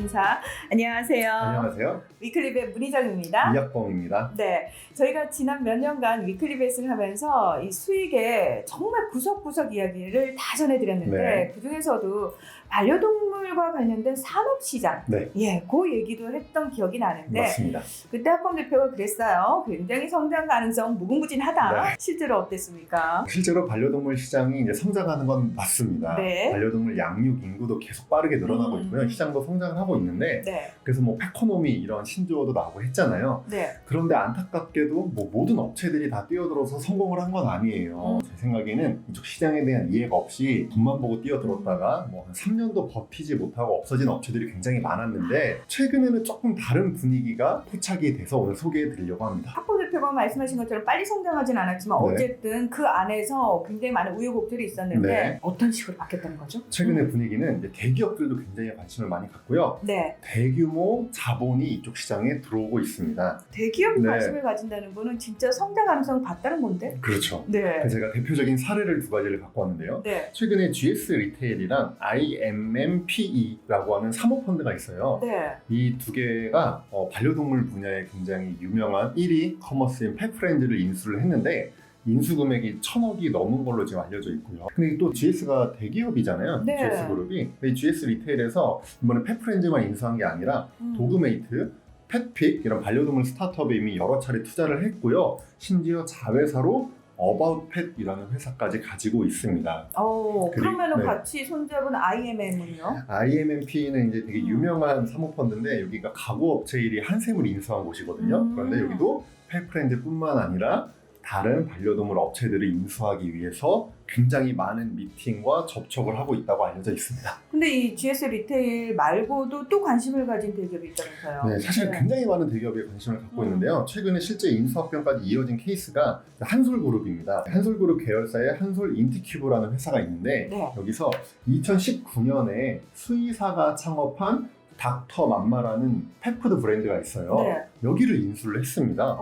인사. 안녕하세요. 안녕하세요. 위클리벳 문희정입니다. 이학범입니다. 네, 저희가 지난 몇 년간 위클리벳을 하면서 이 수익의 정말 구석구석 이야기를 다 전해드렸는데 네. 그 중에서도 반려동물과 관련된 산업시장, 네. 그 얘기도 했던 기억이 나는데 맞습니다. 그때 학범 대표가 그랬어요. 굉장히 성장 가능성 무궁무진하다. 네. 실제로 어땠습니까? 실제로 반려동물 시장이 이제 성장하는 건 맞습니다. 네. 반려동물 양육 인구도 계속 빠르게 늘어나고 있고요. 시장도 성장을 하고 있는데 네, 그래서 뭐 페코노미 이런 신조어도 나오고 했잖아요. 네. 그런데 안타깝게도 뭐 모든 업체들이 다 뛰어들어서 성공을 한 건 아니에요. 제 생각에는 이쪽 시장에 대한 이해가 없이 돈만 보고 뛰어들었다가 뭐 한 3년도 버티지 못하고 없어진 업체들이 굉장히 많았는데 최근에는 조금 다른 분위기가 포착이 돼서 오늘 소개해 드리려고 합니다. 학범 대표가 말씀하신 것처럼 빨리 성장하진 않았지만 네. 어쨌든 그 안에서 굉장히 많은 우여곡절이 있었는데 네. 어떤 식으로 바뀌었다는 거죠? 최근의 분위기는 이제 대기업들도 굉장히 관심을 많이 갖고요. 네, 대규모 자본이 이쪽 시장에 들어오고 있습니다. 대기업이 네. 관심을 가진다는 거는 진짜 성장 가능성을 봤다는 건데. 그렇죠. 네, 그래서 제가 대표적인 사례를 두 가지를 갖고 왔는데요. 네, 최근에 GS 리테일이랑 IMMPE라고 하는 사모펀드가 있어요. 네. 이 두 개가 반려동물 분야에 굉장히 유명한 1위 커머스인 펫프렌즈를 인수를 했는데 인수 금액이 1,000억이 넘은 걸로 지금 알려져 있고요. 근데 또 GS가 대기업이잖아요. 네. GS그룹이. 근데 GS 리테일에서 이번에 펫프렌즈만 인수한 게 아니라 도그메이트, 펫픽 이런 반려동물 스타트업에 이미 여러 차례 투자를 했고요. 심지어 자회사로 어바웃 펫이라는 회사까지 가지고 있습니다. 그러면은 네. 같이 손잡은 IMM은요? IMMP는 이제 되게 유명한 사모펀드인데 여기가 가구업체 1위 한샘을 인수한 곳이거든요. 그런데 여기도 펫프렌즈뿐만 아니라 다른 반려동물 업체들을 인수하기 위해서 굉장히 많은 미팅과 접촉을 하고 있다고 알려져 있습니다. 근데 이 GS 리테일 말고도 또 관심을 가진 대기업이 있다면서요? 네, 사실 네. 굉장히 많은 대기업에 관심을 갖고 있는데요. 최근에 실제 인수합병까지 이어진 케이스가 한솔그룹입니다. 한솔그룹 계열사의 한솔인티큐브라는 회사가 있는데 네. 여기서 2019년에 수의사가 창업한 닥터 맘마라는 펫푸드 브랜드가 있어요. 네. 여기를 인수를 했습니다.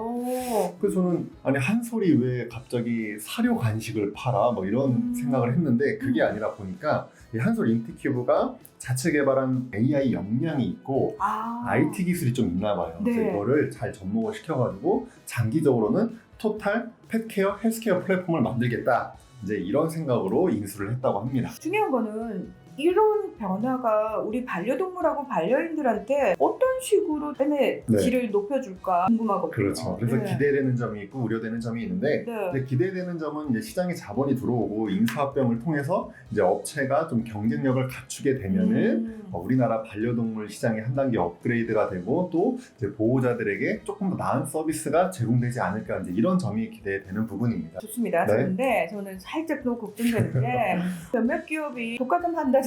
그래서 저는 아니 한솔이 왜 갑자기 사료 간식을 팔아? 뭐 이런 생각을 했는데 그게 아니라 보니까 이 한솔 인티큐브가 자체 개발한 AI 역량이 있고 IT 기술이 좀 있나 봐요. 네. 그래서 이거를 잘 접목을 시켜가지고 장기적으로는 토탈 펫케어 헬스케어 플랫폼을 만들겠다. 이제 이런 생각으로 인수를 했다고 합니다. 중요한 거는 이런 변화가 우리 반려동물하고 반려인들한테 어떤 식으로 팬의 네. 질을 높여줄까 궁금하거든요. 그렇죠. 그래서 네. 기대되는 점이 있고 우려되는 점이 있는데 네. 근데 기대되는 점은 이제 시장에 자본이 들어오고 인수합병을 통해서 이제 업체가 좀 경쟁력을 갖추게 되면은 우리나라 반려동물 시장이 한 단계 업그레이드가 되고 또 이제 보호자들에게 조금 더 나은 서비스가 제공되지 않을까 이제 이런 점이 기대되는 부분입니다. 좋습니다. 네. 그런데 저는 살짝 또 걱정되는데 몇몇 기업이 독과점 한다든지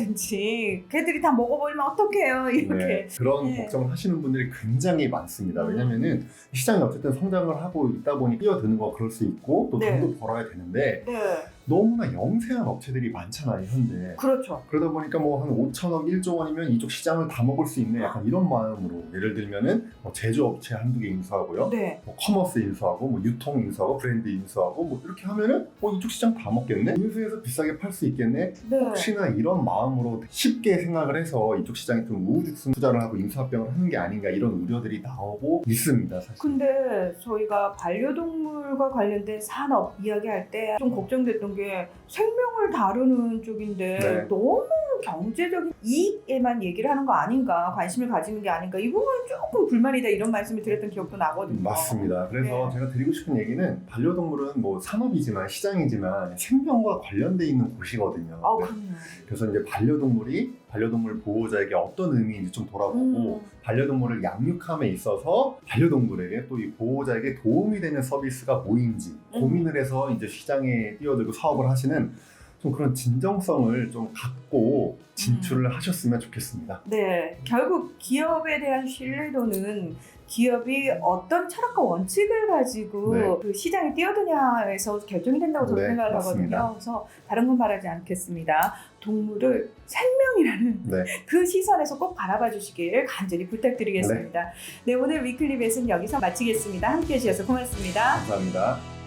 걔들이 다 먹어버리면 어떡해요 이렇게. 네, 그런 네. 걱정을 하시는 분들이 굉장히 많습니다. 왜냐면은 시장이 어쨌든 성장을 하고 있다 보니 뛰어드는 거 그럴 수 있고 또 네. 돈도 벌어야 되는데 네, 너무나 영세한 업체들이 많잖아요 현재. 그렇죠. 그러다 보니까 뭐 한 5천억, 1조 원이면 이쪽 시장을 다 먹을 수 있네 약간 이런 마음으로 예를 들면은 뭐 제조업체 한두 개 인수하고요. 네. 뭐 커머스 인수하고 뭐 유통 인수하고 브랜드 인수하고 뭐 이렇게 하면은 이쪽 시장 다 먹겠네? 인수해서 비싸게 팔 수 있겠네? 네. 혹시나 이런 마음으로 쉽게 생각을 해서 이쪽 시장에 좀 우후죽순 투자를 하고 인수합병을 하는 게 아닌가 이런 우려들이 나오고 있습니다 사실. 근데 저희가 반려동물과 관련된 산업 이야기할 때 좀 걱정됐던 게 생명을 다루는 쪽인데 네. 너무 경제적인 이익에만 얘기를 하는 거 아닌가, 관심을 가지는 게 아닌가, 이 부분은 조금 불만이다 이런 말씀을 드렸던 기억도 나거든요. 맞습니다. 그래서 네. 제가 드리고 싶은 얘기는 반려동물은 뭐 산업이지만 시장이지만 생명과 관련돼 있는 곳이거든요. 그럼요. 그래서 이제 반려동물이 반려동물 보호자에게 어떤 의미인지 좀 돌아보고 반려동물을 양육함에 있어서 반려동물에게 또 이 보호자에게 도움이 되는 서비스가 뭐인지 고민을 해서 이제 시장에 뛰어들고 사업을 하시는 좀 그런 진정성을 좀 갖고 진출을 하셨으면 좋겠습니다. 네, 결국 기업에 대한 신뢰도는 기업이 어떤 철학과 원칙을 가지고 네. 그 시장에 뛰어드냐에서 결정이 된다고 저는 네, 생각을 맞습니다. 하거든요. 그래서 다른 건 바라지 않겠습니다. 동물을 생명이라는 네. 그 시선에서 꼭 바라봐 주시길 간절히 부탁드리겠습니다. 네, 오늘 위클리벳은 여기서 마치겠습니다. 함께해 주셔서 고맙습니다. 감사합니다.